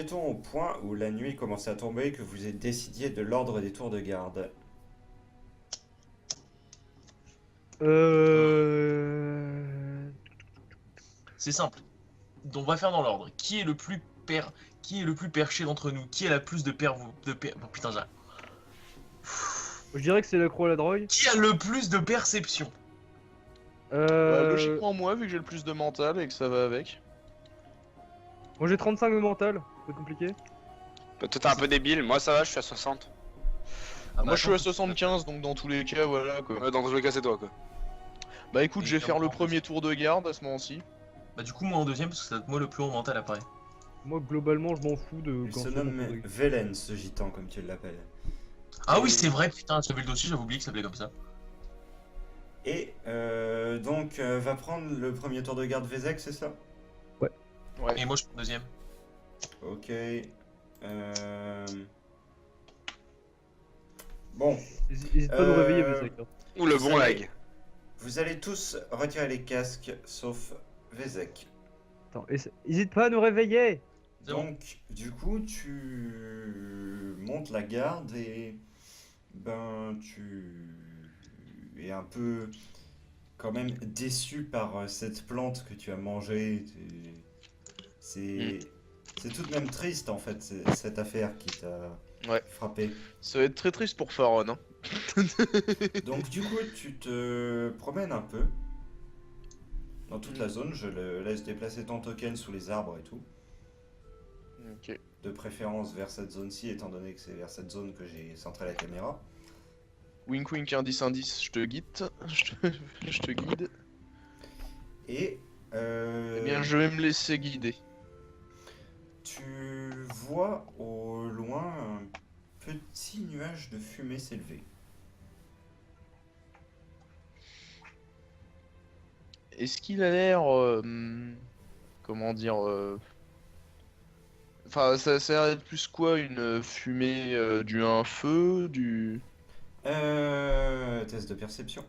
était-on au point où la nuit commençait à tomber que vous décidiez de l'ordre des tours de garde? Euh... C'est simple. Donc, on va faire dans l'ordre. Qui est le plus perché d'entre nous? Qui a la plus de oh, putain, Je dirais que c'est la croix à la drogue. qui a le plus de perception? Bah, Euh... logiquement, moi, vu que j'ai le plus de mental et que ça va avec. Moi j'ai 35 de mental, c'est compliqué. Toi t'es un peu débile, moi ça va, je suis à 60. Ah, Moi, bah, je suis à attends. 75, donc dans tous les cas, voilà quoi. Ouais, dans tous les cas c'est toi quoi. Bah écoute, Et je vais faire le en premier tour de garde à ce moment-ci. Bah, du coup, moi en deuxième, parce que ça va être moi le plus haut mental apparaît. Moi globalement je m'en fous de Il quand se c'est mon nomme tour de- Velen, ce gitan, comme tu l'appelles. Ah oui, Et- c'est vrai, putain, j'avais le dossier, j'avais oublié que ça s'appelait comme ça. Et donc, va prendre le premier tour de garde Vezek, c'est ça? Ouais. Et moi je prends le deuxième. Ok. Bon, Hésite pas à nous réveiller, Euh, Vezek, hein. Ou le Vous bon savez- lag. vous allez tous retirer les casques, sauf Vezek. Attends, hésite pas à nous réveiller. C'est bon. Donc, du coup, tu montes la garde et tu es un peu quand même déçu par cette plante que tu as mangée. C'est c'est tout de même triste en fait, cette affaire qui t'a Ouais. frappé. Ça va être très triste pour Faron, hein. Donc, du coup, tu te promènes un peu dans toute la zone. Je le laisse déplacer ton token sous les arbres et tout. Ok. De préférence vers cette zone-ci, étant donné que c'est vers cette zone que j'ai centré la caméra. Wink wink, indice indice, je te guide. Je te guide. Et Eh bien, je vais me laisser guider. tu vois au loin un petit nuage de fumée s'élever. Est-ce qu'il a l'air... comment dire... Enfin, ça a l'air plus quoi? Une fumée due à un feu? Test de perception.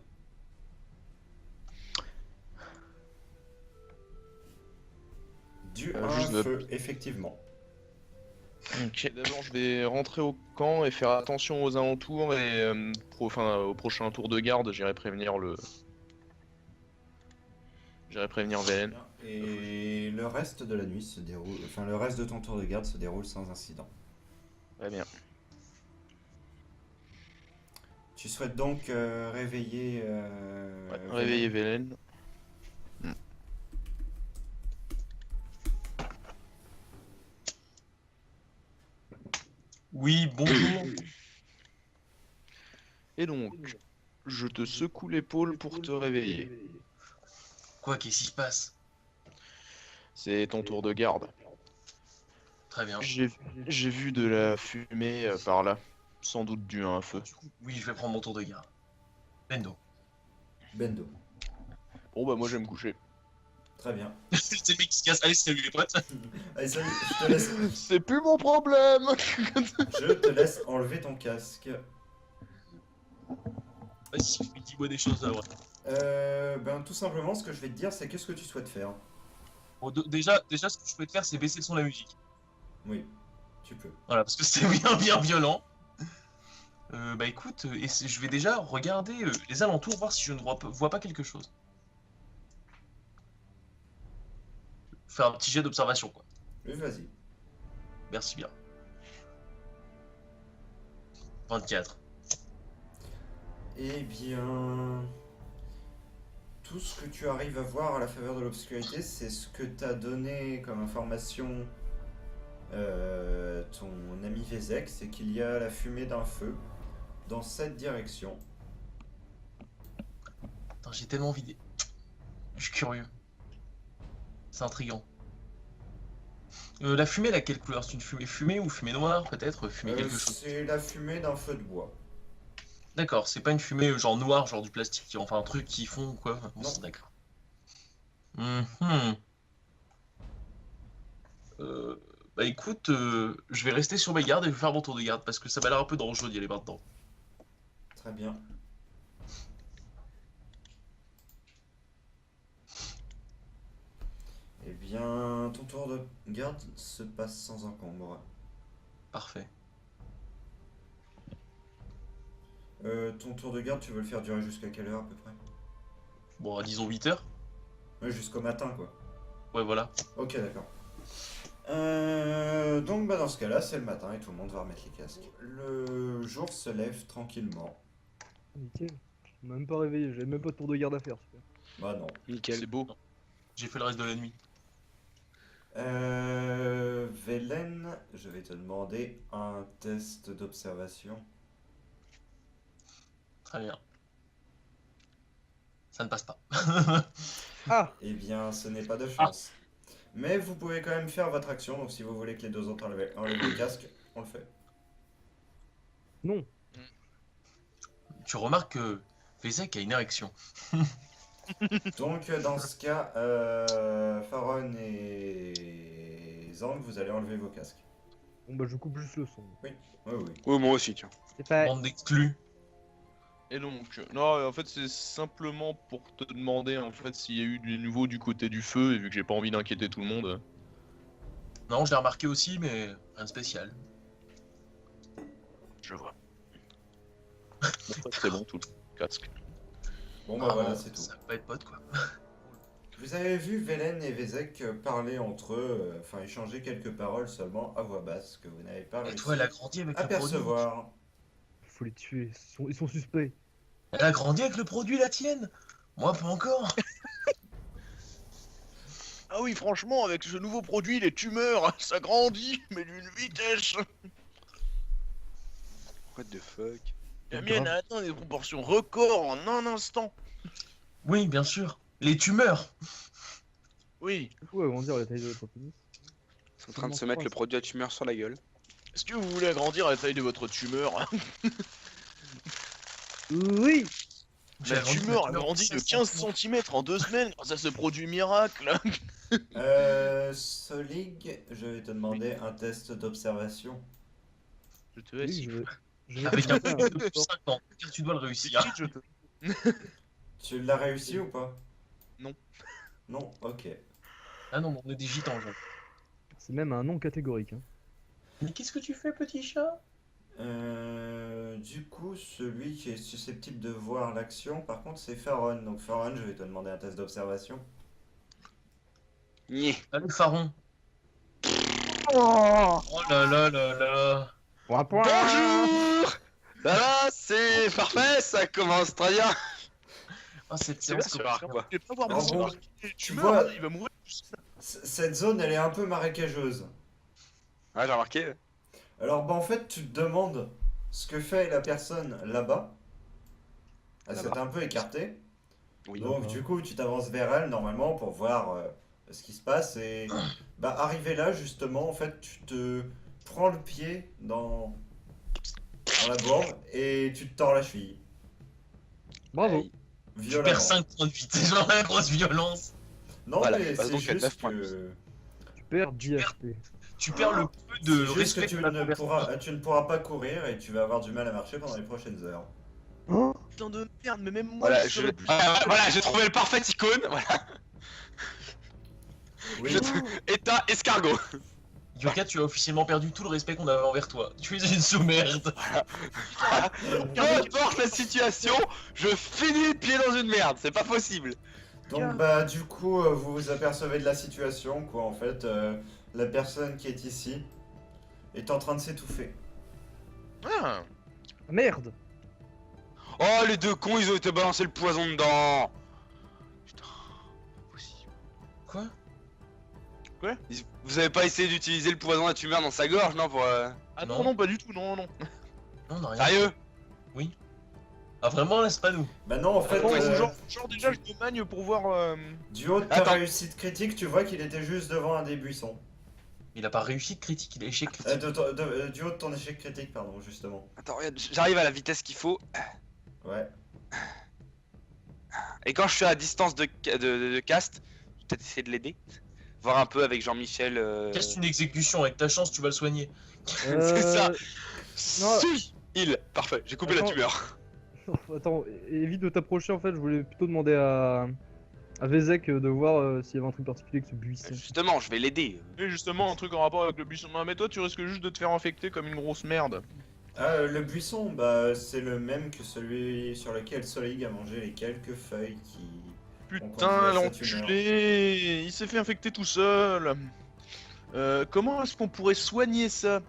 Dû à Juste un de- feu, effectivement. Ok, d'abord je vais rentrer au camp et faire attention aux alentours et au prochain tour de garde, j'irai prévenir le... J'irai prévenir Velen. Et le reste de la nuit se déroule, enfin le reste de ton tour de garde se déroule sans incident. Très bien. Tu souhaites donc réveiller. Ouais, réveiller Velen. Oui, bonjour. Et donc, je te secoue l'épaule pour te réveiller. Quoi, qu'est-ce qui se passe? C'est ton tour de garde. Très bien. J'ai vu de la fumée par là. Sans doute dû à un feu. Oui, je vais prendre mon tour de garde. Bendo. Bendo. Bon bah moi je vais me coucher. Très bien. C'est le mec qui se casse. Allez, salut les potes. Allez, salut, je te laisse, C'est plus mon problème. je te laisse enlever ton casque. Vas-y, dis-moi des choses là, ouais. Tout simplement, ce que je vais te dire, c'est qu'est-ce que tu souhaites faire. Bon, déjà, ce que je peux te faire, c'est baisser le son de la musique. Oui, tu peux. Voilà, parce que c'est bien violent. Bah écoute, je vais déjà regarder les alentours, voir si je ne vois pas quelque chose. Faire un petit jet d'observation, quoi. Oui, vas-y. Merci bien. 24. Eh bien, tout ce que tu arrives à voir à la faveur de l'obscurité, c'est ce que t'a donné comme information ton ami Vezek, c'est qu'il y a la fumée d'un feu dans cette direction. Attends, j'ai tellement envie de... Je suis curieux. C'est intriguant. La fumée, elle a quelle couleur? C'est une fumée fumée ou fumée noire, peut-être? Fumée quelque chose. C'est la fumée d'un feu de bois. D'accord, c'est pas une fumée genre noire, genre du plastique, enfin un truc qui fond ou quoi. Non. D'accord. Mhm. Bah écoute, je vais rester sur mes gardes et je vais faire mon tour de garde parce que ça m'a l'air un peu dangereux d'y aller maintenant. Très bien. Eh bien, ton tour de garde se passe sans encombre. Parfait. Ton tour de garde, tu veux le faire durer jusqu'à quelle heure à peu près? Bon, disons 8 heures. Ouais, jusqu'au matin quoi. Ouais, voilà. Ok, d'accord. Donc bah dans ce cas-là, c'est le matin et tout le monde va remettre les casques. Le jour se lève tranquillement. Nickel. On m'a même pas réveillé, j'avais même pas de tour de garde à faire. Super. Bah non. Nickel. C'est beau. J'ai fait le reste de la nuit. Velen, je vais te demander un test d'observation. Très bien. Ça ne passe pas. Ah! Eh bien, ce n'est pas de chance. Mais vous pouvez quand même faire votre action, donc si vous voulez que les deux autres enlèvent le casque, on le fait. Non. Tu remarques que Vezek a une érection. Donc dans ce cas, Faron et Zang, vous allez enlever vos casques. Bon bah je coupe juste le son. Oui, oui. Oui, moi aussi, tiens. C'est pas... Bande d'exclus. Et donc, non, en fait, c'est simplement pour te demander en fait s'il y a eu du nouveau du côté du feu, et vu que j'ai pas envie d'inquiéter tout le monde. Non, je l'ai remarqué aussi, mais rien de spécial. Je vois. Bon, c'est bon, tout le casque. Bon bah Ah voilà, bon, c'est tout. Ça peut être pote, quoi. Vous avez vu Velen et Vezek parler entre eux, enfin échanger quelques paroles seulement à voix basse, que vous n'avez pas Et réussi toi, elle a grandi avec à le produit. percevoir. Faut les tuer, ils sont suspects. Elle a grandi avec le produit, la tienne. Moi, pas encore. Ah oui, franchement, avec ce nouveau produit, les tumeurs, ça grandit, mais d'une vitesse. What the fuck? La mienne a atteint des proportions records en un instant. Oui, bien sûr. Les tumeurs. Oui. Ouais, on va dire la taille de votre pénis. Ils sont en train de se mettre le produit à tumeur sur la gueule. Est-ce que vous voulez agrandir la taille de votre tumeur? Oui! La tumeur a grandi de 15 cm en 2 semaines grâce à ce produit miracle. Solig, je vais te demander un test d'observation. Je te Oui, laisse. je vais Avec un faire peu de 5 ans. Car tu dois le réussir. Je te... Tu l'as réussi ou pas? Non. Non, ok. Ah non, on est des gitans, genre. C'est même un nom catégorique. Hein. Mais qu'est-ce que tu fais, petit chat? Du coup, celui qui est susceptible de voir l'action, par contre, c'est Faron. Donc Faron, je vais te demander un test d'observation. Nyeh. Allez, Faron. Oh là là là là. Bonjour! Ça va, c'est parfait, ça commence très bien. Ah, cette C'est bien, séance c'est commence bien. bien. Je vais pas voir Alors mon bon, sang. tu Tumeur, vois- hein, il va mourir. Cette zone, elle est un peu marécageuse. Ouais, j'ai remarqué. Alors, bah, en fait, tu te demandes ce que fait la personne là-bas. Elle s'est Là-bas. un peu écartée. Oui. Donc, du coup, tu t'avances vers elle normalement pour voir ce qui se passe. Et bah, arrivé là, justement, en fait, tu te prends le pied dans la bourre et tu te tords la cheville. Bravo! Aïe. Tu Violemment. perds 5 points de vie. C'est genre la grosse violence. Non, Voilà, mais passe c'est donc à 9 juste points de que. Tu perds 10 HP. Tu perds le peu de C'est juste que respect tu de la ne, conversation. tu ne pourras pas courir et tu vas avoir du mal à marcher pendant les prochaines heures. Oh! Putain de merde, mais même moi, Voilà, je serais plus... voilà, j'ai trouvé le parfait icône. Voilà. Oui. État escargot. Yoka, tu as officiellement perdu tout le respect qu'on avait envers toi. Tu es une sous-merde. Peu importe la situation, je finis le pied dans une merde, c'est pas possible. Donc bah du coup vous vous apercevez de la situation quoi en fait la personne qui est ici est en train de s'étouffer. Ah, Merde! Oh, les deux cons, ils ont été balancer le poison dedans. Putain, pas possible. Quoi? Vous avez pas essayé d'utiliser le poison à tumeur dans sa gorge, non, pour... ah Non. non, non, pas du tout, non, non. Non, on a rien. Sérieux? Ah, vraiment, là, c'est pas nous. Bah non en fait Attends, ouais, genre déjà, je me magne pour voir... du haut de ta Attends. réussite critique tu vois qu'il était juste devant un des buissons. Il a pas réussi de critique, il a échec critique. Du haut de ton échec critique pardon justement. Attends, regarde, j'arrive à la vitesse qu'il faut. Ouais. Et quand je suis à distance de cast, je vais peut-être essayer de l'aider. Voir un peu avec Jean-Michel. Casse une exécution, avec ta chance, tu vas le soigner. C'est ça. non. Si. Il, parfait, j'ai coupé la Attends. tumeur. Attends, évite de t'approcher en fait, je voulais plutôt demander à à Vézek de voir s'il y avait un truc particulier avec ce buisson. Justement, je vais l'aider. Et justement, un truc en rapport avec le buisson. Non, mais toi, tu risques juste de te faire infecter comme une grosse merde. Ah, le buisson, bah, c'est le même que celui sur lequel Soleil a mangé les quelques feuilles qui. Putain, conduit à cette l'enculé! Il s'est fait infecter tout seul. Comment est-ce qu'on pourrait soigner ça?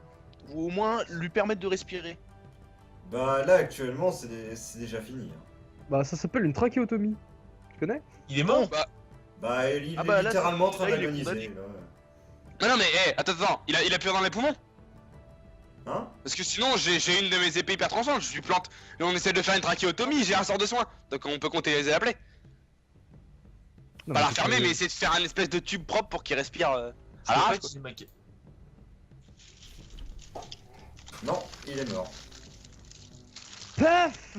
Ou au moins lui permettre de respirer? Bah, là, actuellement, c'est déjà fini, hein. Bah ça s'appelle une trachéotomie. Tu connais? Il est mort. Bah, il Ah est bah, là, littéralement là, il est travaillonisé, condamné. là. Mais non, mais attends, il a plus dans les poumons? Hein? Parce que sinon, j'ai une de mes épées hyper tranchantes, je lui plante. Et on essaie de faire une trachéotomie, j'ai un sort de soin. Donc on peut compter les appeler. Non, Pas la c'est refermer, pas- mais essayer de faire un espèce de tube propre pour qu'il respire à En l'arrache. fait, quoi. j'ai maqué. Non, il est mort. Paf!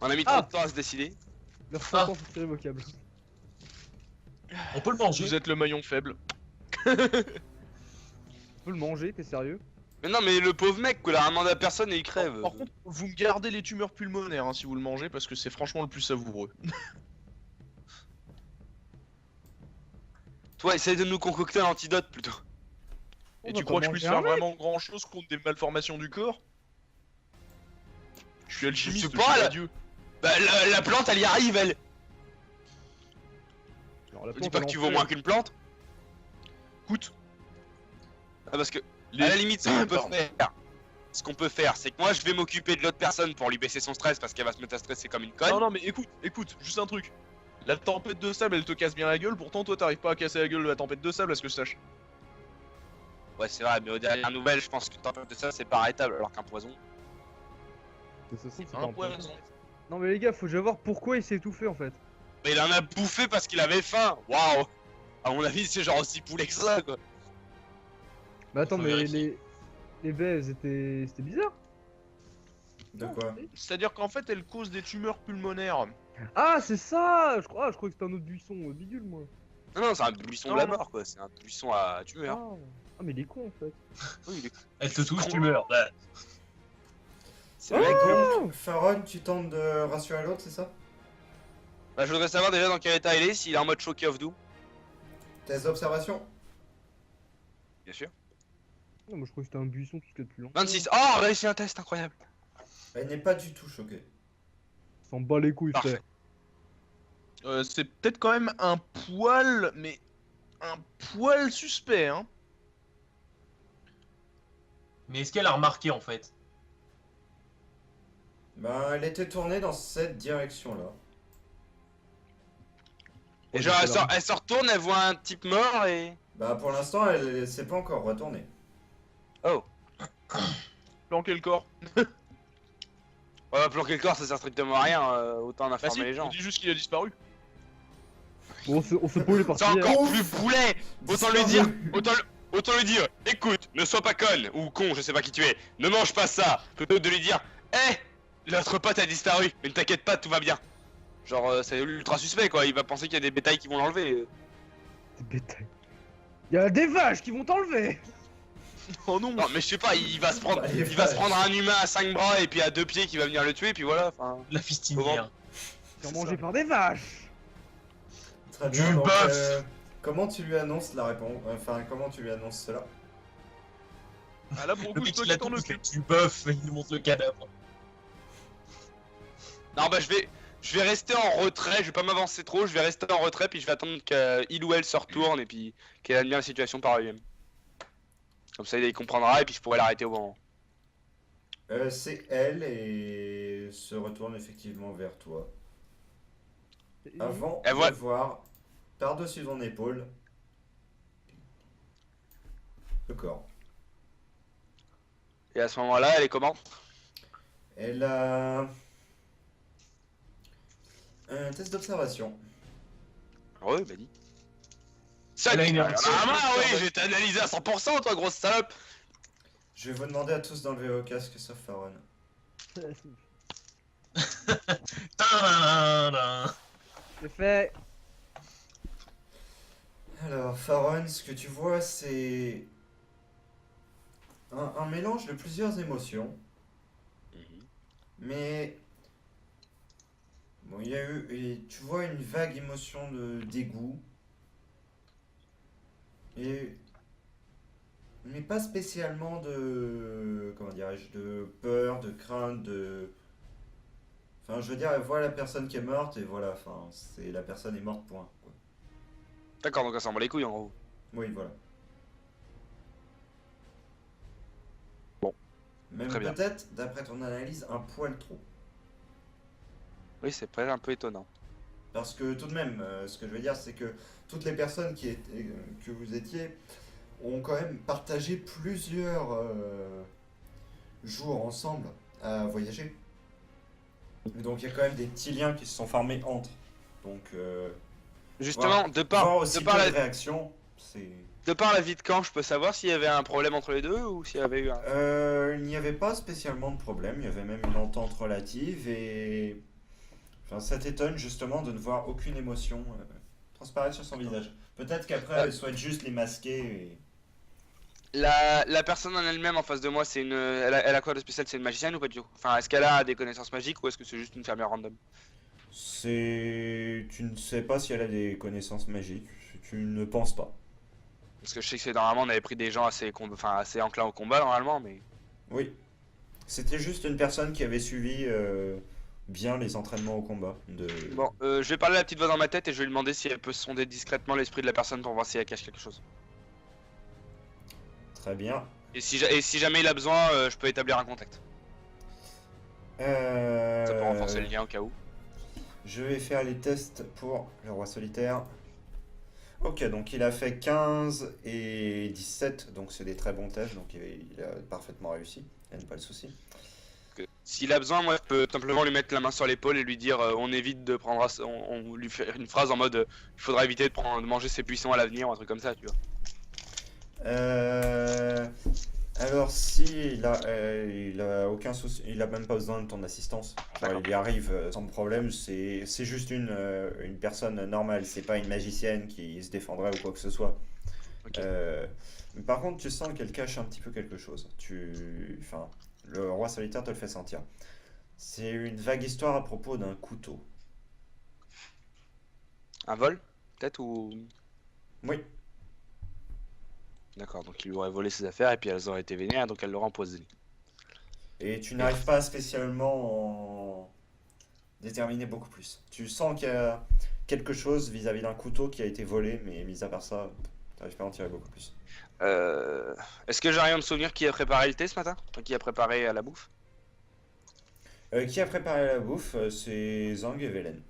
On a mis Ah. trop de temps à se décider. Leur sentence est irrévocable. On peut le manger. Vous êtes le maillon faible. On peut le manger, t'es sérieux? Mais non, mais le pauvre mec, quoi, il a rien demandé à personne et il crève. Par contre, vous me gardez les tumeurs pulmonaires hein, si vous le mangez parce que c'est franchement le plus savoureux. Toi, essaye de nous concocter un antidote plutôt. On Et va tu pas crois que je puisse manger faire un mec. vraiment grand chose contre des malformations du corps? Je suis alchimiste, sais je pas, suis là. pas Dieu. Bah, la plante, elle y arrive, elle. Alors, la Dis plante, pas elle que tu en vaux fait- moins qu'une plante. Écoute, Ah, parce que, les- à la limite, ce qu'on peut Pardon. faire. Ce qu'on peut faire, c'est que moi je vais m'occuper de l'autre personne pour lui baisser son stress parce qu'elle va se mettre à stresser comme une conne. Non, non, mais écoute, juste un truc. La tempête de sable, elle te casse bien la gueule, pourtant toi t'arrives pas à casser la gueule de la tempête de sable, à ce que je sache. Ouais, c'est vrai, mais aux dernières nouvelles, je pense que tempête de ça c'est pas arrêtable alors qu'un poison. De toute façon, c'est pas Un un poison. poison. Non mais les gars, faut déjà voir pourquoi il s'est étouffé en fait. Mais il en a bouffé parce qu'il avait faim. Waouh. À mon avis, c'est genre aussi poulet que ça quoi. Bah attends, Faut mais vérifier. les baies, c'était bizarre. De quoi? C'est-à-dire qu'en fait, elle cause des tumeurs pulmonaires. Ah, c'est ça! Je crois que c'était un autre buisson bidule, moi. Non, non, c'est un buisson de Non, la non. mort quoi. C'est un buisson à tuer. Hein. Ah, mais il est con en fait. Oui, il est- Elle te touche, tu meurs. Bah, C'est le mec con. Donc, Faron, tu tentes de rassurer l'autre, c'est ça? Bah, je voudrais savoir déjà dans quel état il est, s'il est en mode Shocky of Doom. Test d'observation? Bien sûr. Non, moi je crois que c'était un buisson tout ce qu'il y a de plus lent. 26. Oh, réussi un test incroyable. Elle n'est pas du tout choquée. S'en bat les couilles, Parfait. frère. C'est peut-être quand même un poil, mais un poil suspect, hein. mais est-ce qu'elle a remarqué en fait? Bah, elle était tournée dans cette direction-là. Et genre, elle se retourne, elle voit un type mort et. Bah, pour l'instant, elle s'est pas encore retournée. Oh. Planquer le corps. Ouais, planquer le corps, ça sert strictement à rien. Autant en Bah informer si, les gens. on dit juste qu'il a disparu. Bon, on se peut les C'est parties. encore Ouf. plus poulet. Autant lui dire, autant lui dire, écoute, ne sois pas conne ou con, je sais pas qui tu es, ne mange pas ça, plutôt que de lui dire, l'autre pote a disparu, mais ne t'inquiète pas, tout va bien. Genre, c'est ultra suspect quoi, il va penser qu'il y a des bétails qui vont l'enlever. Des bétails. Y'a des vaches qui vont t'enlever! Oh non. Non, mais je sais pas, il va se prendre, Bah, les il va se vaches. prendre un humain à 5 bras et puis à 2 pieds qui va venir le tuer, puis voilà. Enfin, La fistinière. Ils sont mangés par des vaches! Très bien. Du Donc, bœuf. comment tu lui annonces la réponse? Enfin, comment tu lui annonces cela? Ah là pour le Le coup, mec c'est toi il a qui t'en tout occupe. fait du bœuf, il nous montre le cadavre. non, bah je vais rester en retrait, je vais pas m'avancer trop, je vais rester en retrait, puis je vais attendre qu'il ou elle se retourne et puis qu'elle aime bien la situation par lui-même. Comme ça, il comprendra et puis je pourrai l'arrêter au bon moment. C'est elle et se retourne effectivement vers toi. Avant Et voilà. de voir par-dessus ton épaule le corps. Et à ce moment-là, elle est comment? Elle a un test d'observation. Ouais, bah dit. Ça, Elle a une ah, érection. oui, je vais t'analyser à 100% toi, grosse salope. Je vais vous demander à tous d'enlever vos casques sauf Faron. Tadadadada. C'est fait! Alors, Faron, ce que tu vois, c'est un mélange de plusieurs émotions, mais Bon, il y a eu, et tu vois une vague émotion de dégoût. Et mais pas spécialement de, comment dirais-je, de peur, de crainte, de... Enfin, je veux dire, elle voit la personne qui est morte et voilà, enfin, c'est la personne est morte, point, quoi. D'accord, donc elle s'en bat les couilles en gros. Oui, voilà. Bon, Même très bien. peut-être, d'après ton analyse, un poil trop. Oui, c'est peut-être un peu étonnant. Parce que tout de même, ce que je veux dire, c'est que toutes les personnes que vous étiez ont quand même partagé plusieurs jours ensemble à voyager. Et donc il y a quand même des petits liens qui se sont formés entre. Donc, Justement, voir, voir aussi peu de réactions, c'est... de par la vie de camp, je peux savoir s'il y avait un problème entre les deux ou s'il y avait eu un... Il n'y avait pas spécialement de problème, il y avait même une entente relative et... Enfin, ça t'étonne justement de ne voir aucune émotion transparaître sur son visage. Peut-être qu'après elle souhaite juste les masquer et... La personne en elle-même en face de moi, c'est une... elle a quoi de spécial? C'est une magicienne ou pas du tout? Enfin, est-ce qu'elle a des connaissances magiques ou est-ce que c'est juste une fermière random? C'est... Tu ne sais pas si elle a des connaissances magiques, tu ne penses pas. Parce que je sais que c'est normalement on avait pris des gens assez, enfin, assez enclins au combat normalement, mais... Oui. C'était juste une personne qui avait suivi bien les entraînements au combat. Bon, je vais parler à la petite voix dans ma tête et je vais lui demander si elle peut sonder discrètement l'esprit de la personne pour voir si elle cache quelque chose. Très bien. Et si jamais il a besoin, je peux établir un contact. Ça peut renforcer le lien au cas où. Je vais faire les tests pour le roi solitaire. Ok, donc il a fait 15 et 17, donc c'est des très bons tests, donc il a parfaitement réussi, il n'y a pas de souci. S'il a besoin, moi je peux simplement lui mettre la main sur l'épaule et lui dire on évite de prendre, on lui fait une phrase en mode il faudra éviter de manger ses buissons à l'avenir ou un truc comme ça, tu vois. Alors si il a aucun souci, il a même pas besoin de ton assistance. Enfin, il y arrive sans problème. C'est juste une personne normale. C'est pas une magicienne qui se défendrait ou quoi que ce soit. Ok. Mais par contre, tu sens qu'elle cache un petit peu quelque chose. Enfin, le roi solitaire te le fait sentir. C'est une vague histoire à propos d'un couteau. Un vol, peut-être ou... Oui. D'accord, donc il lui aurait volé ses affaires et puis elles auraient été vénères, donc elle l'aurait empoisonné. Et tu n'arrives pas spécialement à en déterminer beaucoup plus. Tu sens qu'il y a quelque chose vis-à-vis d'un couteau qui a été volé, mais mis à part ça, tu n'arrives pas à en tirer beaucoup plus. Est-ce que j'arrive à me souvenir qui a préparé le thé ce matin? Qui a préparé la bouffe? Qui a préparé la bouffe? C'est Zhang et Velen.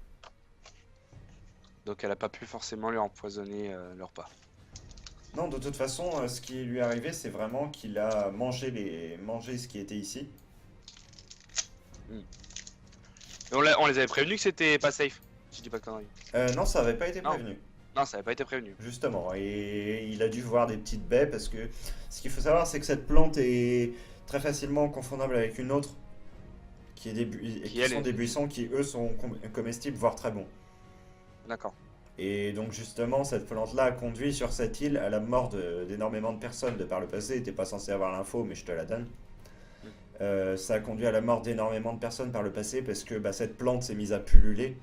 Donc elle a pas pu forcément lui empoisonner le repas. Non, de toute façon, ce qui lui est arrivé, c'est vraiment qu'il a mangé ce qui était ici. Et on les avait prévenus que c'était pas safe, si je dis pas de conneries. Non, ça n'avait pas été Non. prévenu. Non, ça avait pas été prévenu. Justement, et il a dû voir des petites baies parce que ce qu'il faut savoir, c'est que cette plante est très facilement confondable avec une autre qui sont des buissons qui, eux, sont comestibles, voire très bons. D'accord. Et donc justement, cette plante-là a conduit sur cette île à la mort d'énormément de personnes de par le passé. T'es pas censé avoir l'info, mais je te la donne. Ça a conduit à la mort d'énormément de personnes par le passé parce que cette plante s'est mise à pulluler.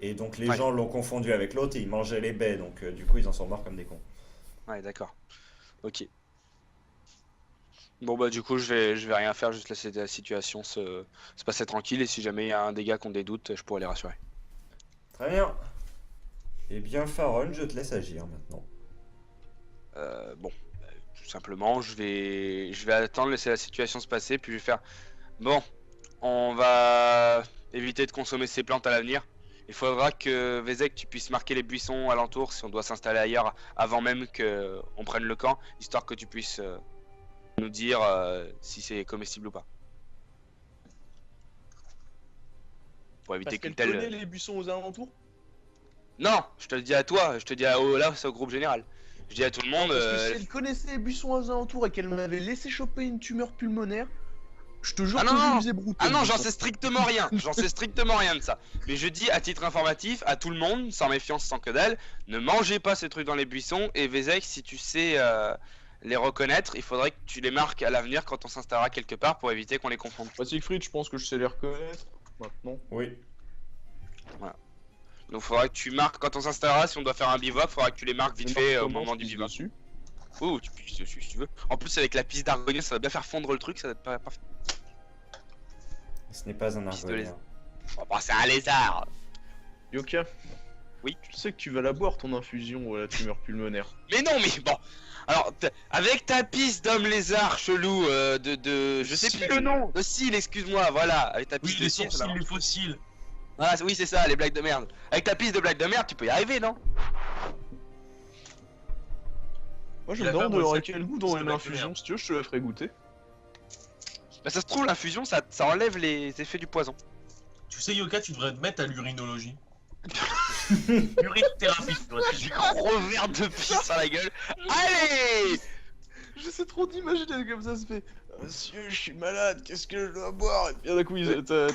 Et donc les gens l'ont confondu avec l'autre et ils mangeaient les baies. Donc du coup, ils en sont morts comme des cons. Ouais, d'accord. Ok. Bon bah du coup je vais rien faire, juste laisser la situation se passer tranquille et si jamais il y a un dégât qui ont des doutes, je pourrais les rassurer. Très bien. Eh bien, Faron, je te laisse agir maintenant. Bon, tout simplement je vais attendre, laisser la situation se passer, puis je vais faire... Bon, on va éviter de consommer ces plantes à l'avenir. Il faudra que Vezek tu puisses marquer les buissons alentours si on doit s'installer ailleurs avant même qu'on prenne le camp, histoire que tu puisses nous dire si c'est comestible ou pas. Pour éviter Parce qu'elle qu'une connaît telle... les buissons aux alentours. Non, je te le dis à toi, je te dis là c'est au groupe général. Je dis à tout le monde... Parce que si elle connaissait les buissons aux alentours et qu'elle m'avait laissé choper une tumeur pulmonaire, je te jure Ah que non, je non. lui ai brouté. Ah non, le j'en buisson. sais strictement rien, j'en sais strictement rien de ça. Mais je dis à titre informatif à tout le monde, sans méfiance, sans que dalle, ne mangez pas ces trucs dans les buissons. Et Vezek, si tu sais les reconnaître, il faudrait que tu les marques à l'avenir quand on s'installera quelque part pour éviter qu'on les confonde. Bah, Siegfried, je pense que je sais les reconnaître maintenant. Oui. Donc faudra que tu marques quand on s'installera, si on doit faire un bivouac, faudra que tu les marques vite fait au moment du bivouac. dessus. Oh, tu pisses dessus si tu veux. En plus avec la piste d'argonien, ça va bien faire fondre le truc, ça va être parfait. Ce n'est pas un Pistolet. argonien. Oh, bah, c'est un lézard. Yoka. Oui. Tu sais que tu vas la boire ton infusion à la tumeur pulmonaire. Mais non, mais bon. Alors, avec ta piste d'homme lézard chelou je sais plus le nom. De cils, excuse-moi, voilà. Avec ta Oui, piste les de cils. sourcils, les fossiles. Ah, oui, c'est ça, les blagues de merde. Avec ta piste de blagues de merde, tu peux y arriver, non? Moi je Il me a demande pas, moi, aurait ça- quel goût dans c'est une la infusion, merde. si tu veux je te la ferai goûter. Bah, ça se trouve, l'infusion, ça enlève les effets du poison. Tu sais, Yoka, tu devrais te mettre à l'urinologie. Urinothérapie, tu devrais te J'ai faire. gros verre de pisse sur la gueule. Allez! J'essaie trop d'imaginer comme ça se fait. Monsieur, je suis malade, qu'est-ce que je dois boire? Et puis d'un coup, t'as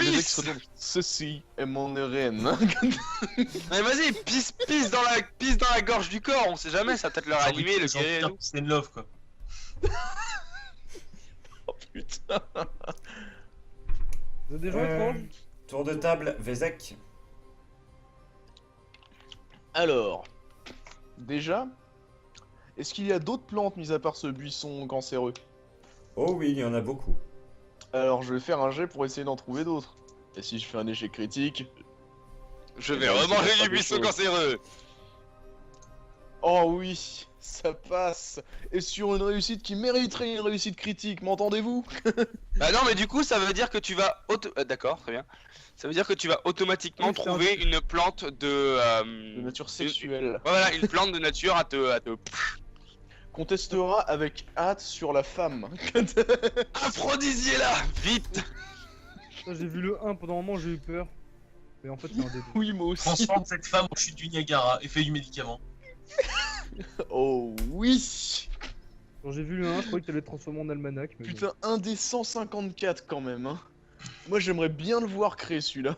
pisse qui se retourne. Ceci est mon urine. Mais vas-y, pisse dans la gorge du corps, on sait jamais, ça va peut-être le réanimer, le guérir et tout. C'est une love, quoi. Oh putain. Vous êtes des gens étranges? Tour de table, Vezek. Alors, déjà, est-ce qu'il y a d'autres plantes mis à part ce buisson cancéreux? Oh oui, il y en a beaucoup. Alors je vais faire un jet pour essayer d'en trouver d'autres. Et si je fais un échec critique... Je vais Eh ben, ça remanger va pas du des buisson choses. cancéreux. Oh oui, ça passe. Et sur une réussite qui mériterait une réussite critique, m'entendez-vous? Bah non, mais du coup, ça veut dire que tu vas d'accord, très bien. Ça veut dire que tu vas automatiquement Oui, c'est un trouver truc. une plante De nature sexuelle. Voilà, une plante de nature à te... Qu'on testera avec hâte sur la femme. Aphrodisiez-la, vite. Ça, j'ai vu le 1 pendant un moment, j'ai eu peur. Mais en fait, c'est un D2. Oui, moi aussi. Transforme cette femme en chute du Niagara et fais du médicament. Oh oui. Quand j'ai vu le 1, je croyais que t'allais te transformer en almanach. Mais bon. Putain, un des 154 quand même. Hein. Moi j'aimerais bien le voir créer celui-là.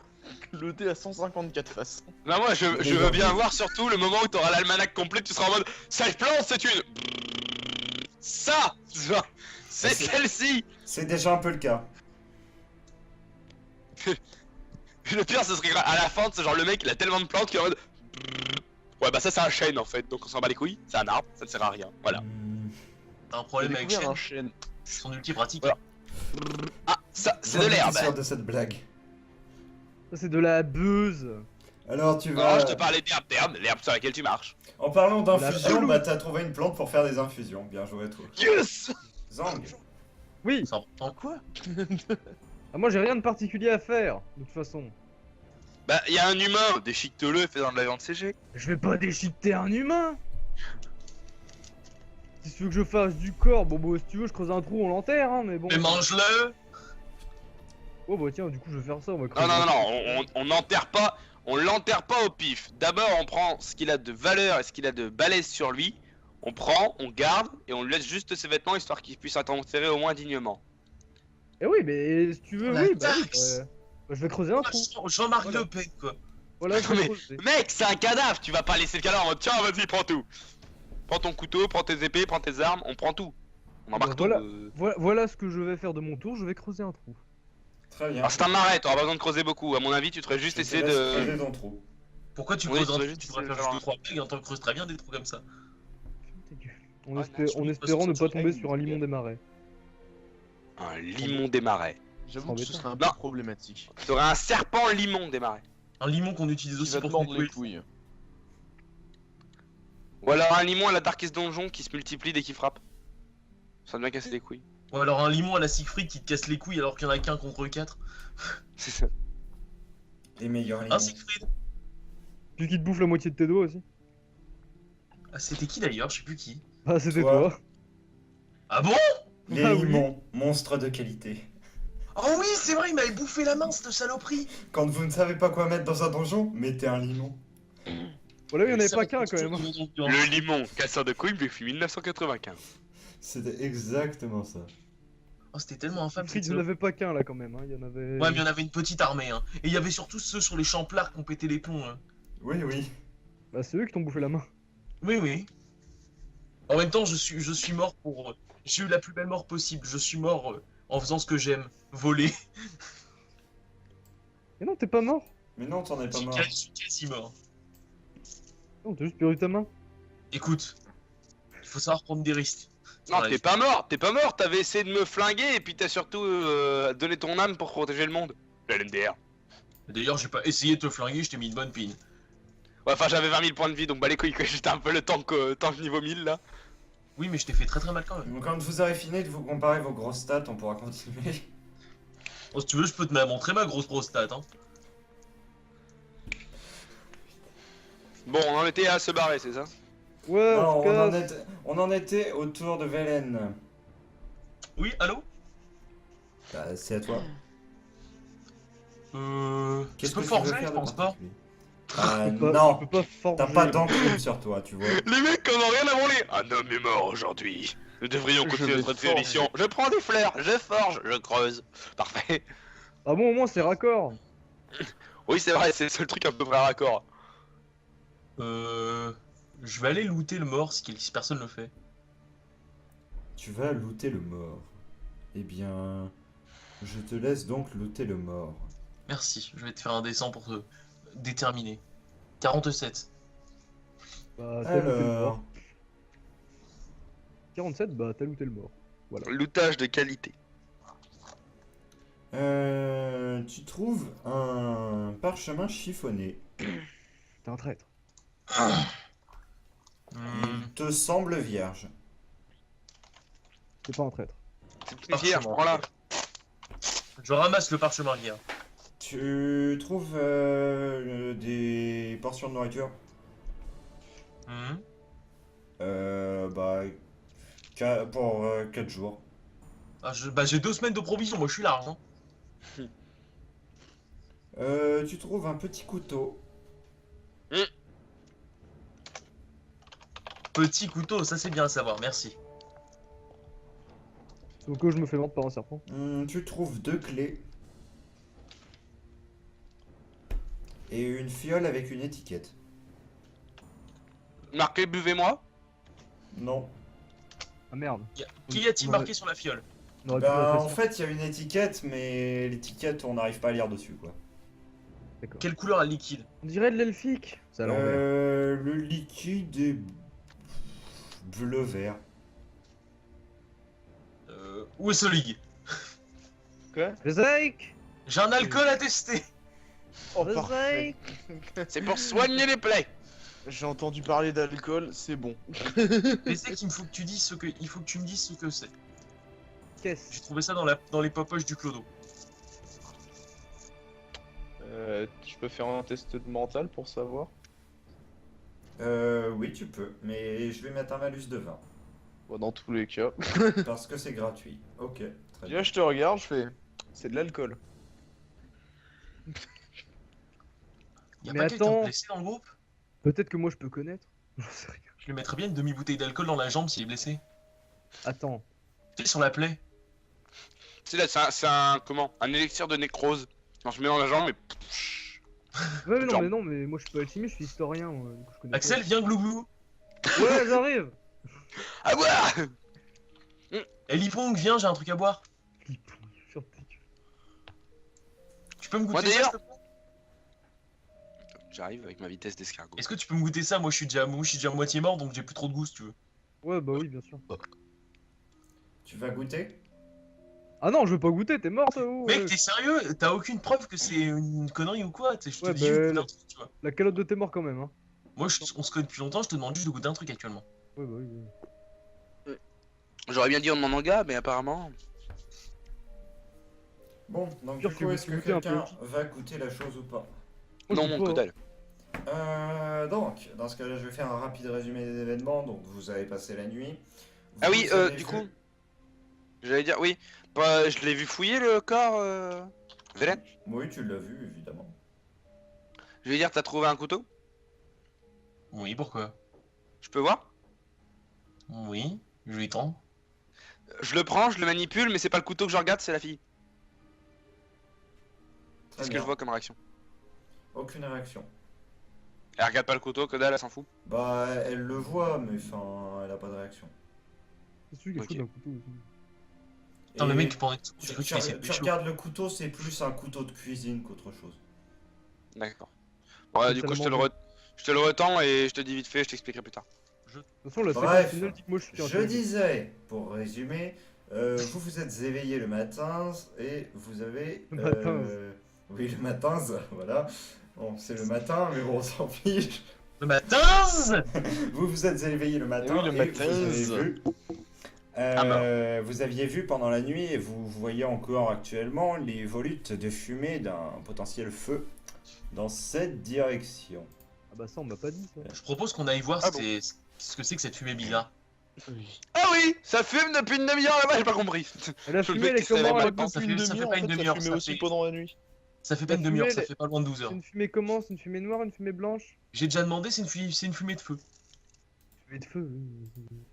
Le dé à 154 faces. Bah moi, je veux bien voir surtout le moment où t'auras l'almanach complet, tu seras en mode cette plante, c'est une... Ça, genre, c'est Ah, c'est- celle-ci. C'est déjà un peu le cas. Le pire, ce serait que à la fin, c'est genre le mec, il a tellement de plantes qu'il est en mode... Ouais, bah ça c'est un chêne en fait, donc on s'en bat les couilles, c'est un arbre, ça ne sert à rien, voilà. T'as un problème avec Découvrir Shen, un chêne. son ulti pratique. Voilà. Ah, ça, c'est de J'en étais l'herbe. sûr de cette blague. Ça, c'est de la buzz. Alors tu Non, vas... je te parlais d'herbe sur laquelle tu marches. En parlant d'infusion, La- bah t'as trouvé une plante pour faire des infusions. Bien joué toi. Yes. Zang. Oui. C'est important quoi? Ah, moi, j'ai rien de particulier à faire, de toute façon. Bah, y a un humain, déchiquete-le et fais dans de la viande séchée. Je vais pas déchiqueter un humain. Si tu veux que je fasse du corps, bon, bah, si tu veux, je creuse un trou, on l'enterre, hein, mais bon. Mais mange-le! Oh, bah, tiens, du coup, je vais faire ça, on va Non, creuser non, un non, trou. non, on n'enterre pas, on l'enterre pas au pif. D'abord, on prend ce qu'il a de valeur et ce qu'il a de balèze sur lui. On prend, on garde et on lui laisse juste ses vêtements histoire qu'il puisse être enterré au moins dignement. Eh oui, mais si tu veux, La oui, bah, oui, taxe. bah, je vais creuser un trou. Jean-Marc Voilà. Le Pen quoi. Voilà, je vais Mais- creuser. Mec, c'est un cadavre, tu vas pas laisser le cadavre en mode tiens, vas-y, prends tout. Prends ton couteau, prends tes épées, prends tes armes, on prend tout. On embarque Voilà. tout. Voilà ce que je vais faire de mon tour, je vais creuser un trou. Très bien. Alors c'est un marais, t'auras pas besoin de creuser beaucoup. À mon avis, tu devrais juste Je te essayer laisse de... creuser ton trou. Pourquoi tu Oui, creuses un c'est trou? juste Tu devrais c'est faire genre juste 2-3 blagues et en t'en creuses très bien des trous comme ça. En, Ah, espé- non, en je espérant ne pense que pas ça tomber serait sur un une limon des marais. Un limon des marais. J'avoue que ce embêtant. serait un peu Non. problématique. T'aurais un serpent limon des marais. Un limon qu'on utilise Qui aussi va te pour mordre les couper. couilles. Ou alors un limon à la Darkest Donjon qui se multiplie dès qu'il frappe. Ça devient casser les couilles. Ou alors un limon à la Siegfried qui te casse les couilles alors qu'il y en a qu'un contre 4. C'est ça. Les meilleurs Un aliments. Siegfried? Puis qui te bouffe la moitié de tes doigts aussi. Ah, c'était qui d'ailleurs? Je sais plus qui. Ah, c'était Toi. toi. Ah bon? Les Ah oui. limons, monstres de qualité. Oh oui, c'est vrai, il m'avait bouffé la main cette saloperie! Quand vous ne savez pas quoi mettre dans un donjon, mettez un limon. Voilà, il y en avait Ça pas va qu'un être quand même. une Le limon, casseur de couilles, depuis 1995. C'était exactement ça. Oh, c'était tellement infâme Frites, cette il n'y en saloperie. avait pas qu'un là quand même. Hein. Il y en avait. Ouais, mais il y en avait une petite armée, hein. Et il y avait surtout ceux sur les champlards qui ont pété les plombs. Hein. Oui, oui. Bah, c'est eux qui t'ont bouffé la main. Oui, oui. En même temps, je suis mort pour. J'ai eu la plus belle mort possible. Je suis mort en faisant ce que j'aime, voler. Mais non, t'es pas mort. Mais non, t'en es pas mort. Je suis quasi mort. Non, t'as juste perdu ta main. Écoute, il faut savoir prendre des risques. Non, Ouais, t'es pas mort, t'avais essayé de me flinguer et puis t'as surtout donné ton âme pour protéger le monde. La LMDR. D'ailleurs, j'ai pas essayé de te flinguer, je t'ai mis une bonne pine. Ouais, enfin j'avais 20 000 points de vie donc bah les couilles que j'étais un peu le tank niveau 1000 là. Oui, mais je t'ai fait très très mal quand même. Donc, quand vous aurez fini de vous comparer vos grosses stats, on pourra continuer. Oh, si tu veux, je peux te montrer ma grosse prostate. Hein. Bon, on en était à se barrer, c'est ça? Ouais, Non, on se casse. on en était autour de Velen. Oui, allô? Bah, c'est à toi. Je Qu'est-ce peux que tu veux forger, faire je de pense pas. particulier? Ah Tu peux pas- non, tu peux pas forger. t'as pas d'enclume sur toi, tu vois. Les mecs, on a rien à branler. Un homme est mort aujourd'hui. Nous devrions Je continuer vais notre forger. mission. Je prends des fleurs, je forge, je creuse. Parfait. Ah bon, au moins c'est raccord. Oui, c'est vrai, c'est le seul truc à peu près raccord. Je vais aller looter le mort si personne le fait. Tu vas looter le mort. Eh bien, je te laisse donc looter le mort. Merci, je vais te faire un dessin pour te déterminer. 47. Bah, t'as looté le Alors, mort. 47, bah, t'as looté le mort. Voilà. Lootage de qualité. tu trouves un parchemin chiffonné. T'es un traître. Il te semble vierge. T'es pas un traître. C'est une vierge, prends-la. Je ramasse le parchemin vierge. Tu trouves des portions de nourriture. Mhm. Bah, pour 4 jours. Ah, bah, j'ai 2 semaines de provision, moi je suis large. Hein. Tu trouves un petit couteau. Petit couteau, ça c'est bien à savoir, merci. Au cas où je me fais mordre par un serpent. Tu trouves 2 clés. Et une fiole avec une étiquette. Marqué buvez-moi. Non. Ah merde. Qu'y a-t-il On marqué sur la fiole? On aurait pu la Bah, faire en ça. fait, il y a une étiquette, mais l'étiquette, on n'arrive pas à lire dessus, quoi. D'accord. Quelle couleur a le liquide? On dirait de l'elfique. C'est à l'envers. Le liquide est bleu-vert. Où est ce ligue? Zeke. J'ai un alcool à tester! Oh, parfait. C'est pour soigner les plaies. J'ai entendu parler d'alcool, c'est bon. Mais c'est qu'il faut que tu dises ce que. Il faut que tu me dises ce que c'est. J'ai Qu'est-ce? trouvé ça dans les popoches du clodo. Je peux faire un test de mental pour savoir. Oui, tu peux, mais je vais mettre un malus de 20. Bon, dans tous les cas. Parce que c'est gratuit. Ok, très bien. Déjà, je te regarde, je fais. C'est de l'alcool. Y'a Mais pas quelqu'un attends. de blessé dans le groupe? Peut-être que moi je peux connaître. J'en sais rien. Je lui mettrais bien une demi-bouteille d'alcool dans la jambe s'il est blessé. Attends. Tu sais, sur la plaie. C'est là, c'est un comment? Un élixir de nécrose. On se met dans la jambe et. Ouais, mais non, Genre. mais non, mais moi je suis pas alchimiste, je suis historien. Moi, donc je connais Axel, viens glouglou! pas. Ouais, j'arrive. À boire. Eh Lipong, viens, j'ai un truc à boire. Sur tes gueules. Tu peux me Moi, goûter ça, d'ailleurs- s'il te plaît? J'arrive avec ma vitesse d'escargot. Est-ce que tu peux me goûter ça? Moi je suis déjà moitié mort donc j'ai plus trop de goût si tu veux. Ouais, bah oui, bien sûr. Tu vas goûter? Ah non, je veux pas goûter, t'es mort, toi. Oh, Mec, ouais. t'es sérieux? T'as aucune preuve que c'est une connerie ou quoi? Je te Ouais, dis bah, juste un truc, tu vois. La calotte de tes morts quand même, hein. Moi on se connaît depuis longtemps, je te demande juste de goûter un truc actuellement. Ouais, bah oui, oui. J'aurais bien dit on demande en gars, mais apparemment. Bon, donc Sûr du que coup, vous est-ce que goûtez un peu. quelqu'un va goûter la chose ou pas? Moi, Non, je mon peux que pas, dalle. Donc, dans ce cas-là, je vais faire un rapide résumé des événements. Donc, vous avez passé la nuit. Ah oui, Vous avez du vu- coup. J'allais dire, oui. Bah, je l'ai vu fouiller le corps, Velen. Oui, tu l'as vu, évidemment. Je vais dire, t'as trouvé un couteau? Oui, pourquoi? Je peux voir? Oui, je lui tends. Je le prends, je le manipule, mais c'est pas le couteau que je regarde, c'est la fille. Très Qu'est-ce que bien. je vois comme réaction? Aucune réaction. Elle regarde pas le couteau, que dalle, elle s'en fout. Bah, elle le voit, mais enfin, elle a pas de réaction. C'est celui qui a Ok. foutu d'un couteau aussi. Attends, le Et mec pendant que tu, j'ai cru que tu- tu essayais de tu pécho. regardes le couteau, c'est plus un couteau de cuisine qu'autre chose. D'accord. Ouais, du coup, je te le retends et je te dis vite fait, je t'expliquerai plus tard. De toute façon, la Bref, séquence finale dit que moi je suis Je disais, pour résumer, vous vous êtes éveillé le matin et vous avez... Le matin. Oui, le matin, voilà. Bon, c'est le matin, mais bon, on s'en fiche. Le matin. Vous vous êtes éveillé le matin Oui, le et matin. vous aviez vu pendant la nuit et vous voyez encore actuellement les volutes de fumée d'un potentiel feu dans cette direction. Ah bah ça, on m'a pas dit ça. Je propose qu'on aille voir Ah bon. ce que c'est que cette fumée bizarre. Ah oui, ça fume depuis une demi-heure là-bas, j'ai pas compris. Et la Je le fumée, elle est mec qui savait comment pas elle quand ça est fait- ça fait pas une demi-heure, ça ça aussi fait- pendant la nuit. Ça fait pas une La demi-heure, fumée, ça fait pas loin de 12 C'est heures. une fumée comment? C'est une fumée noire, une fumée blanche? J'ai déjà demandé, c'est une fumée de feu. Fumée de feu.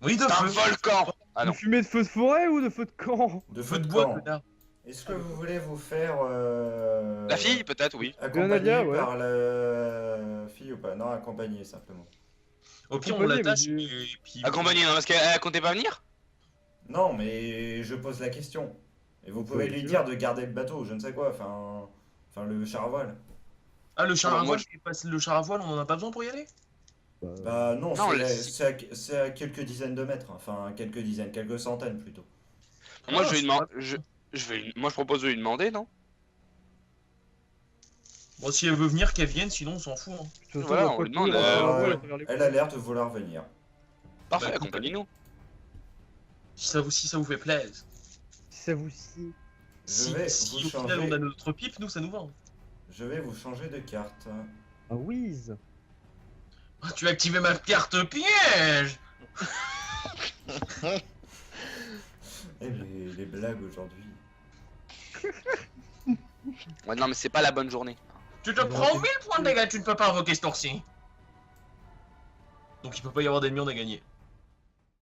Oui, de C'est un feu. volcan. Ah non. Une fumée de feu de forêt ou de feu de camp? De Feu feu de de bois, camp. connard. Est-ce que vous voulez vous faire... La fille, peut-être, oui. accompagner Nadia, ouais. par la fille ou pas? Non, accompagner simplement. Au pire, on Accompagné, l'attache mais et puis. Accompagné, non, parce qu'elle comptait pas venir. Non, mais je pose la question. Et vous pouvez Oui, lui tu dire de garder le bateau, je ne sais quoi, enfin le char à voile. Ah, le char Ah, à bah, moi, voile, le char à voile, on en a pas besoin pour y aller? Bah non, Non, c'est à quelques dizaines de mètres, enfin quelques dizaines, quelques centaines plutôt. Moi, Ah, je vais lui c'est demander. pas- Moi, je propose de lui demander, non? Bon, si elle veut venir, qu'elle vienne, sinon on s'en fout. Hein. De toute façon, Voilà, on va on pas lui demande, courir à travers la voie, elle à travers les elle a l'air de vouloir venir. Parfait, Bah, écoute, accompagnez-nous. Si ça vous fait plaisir. Ça vous scie. Je vais Si vous au final changer. on a notre pipe, nous ça nous va. Hein. Je vais vous changer de carte. Ah Wiz. Ah, tu as activé ma carte piège. Eh les blagues aujourd'hui. Ouais, non, mais c'est pas la bonne journée. Tu te prends 1000 points de dégâts, tu ne peux pas invoquer ce tour-ci. Donc il peut pas y avoir d'ennemis, on a gagné.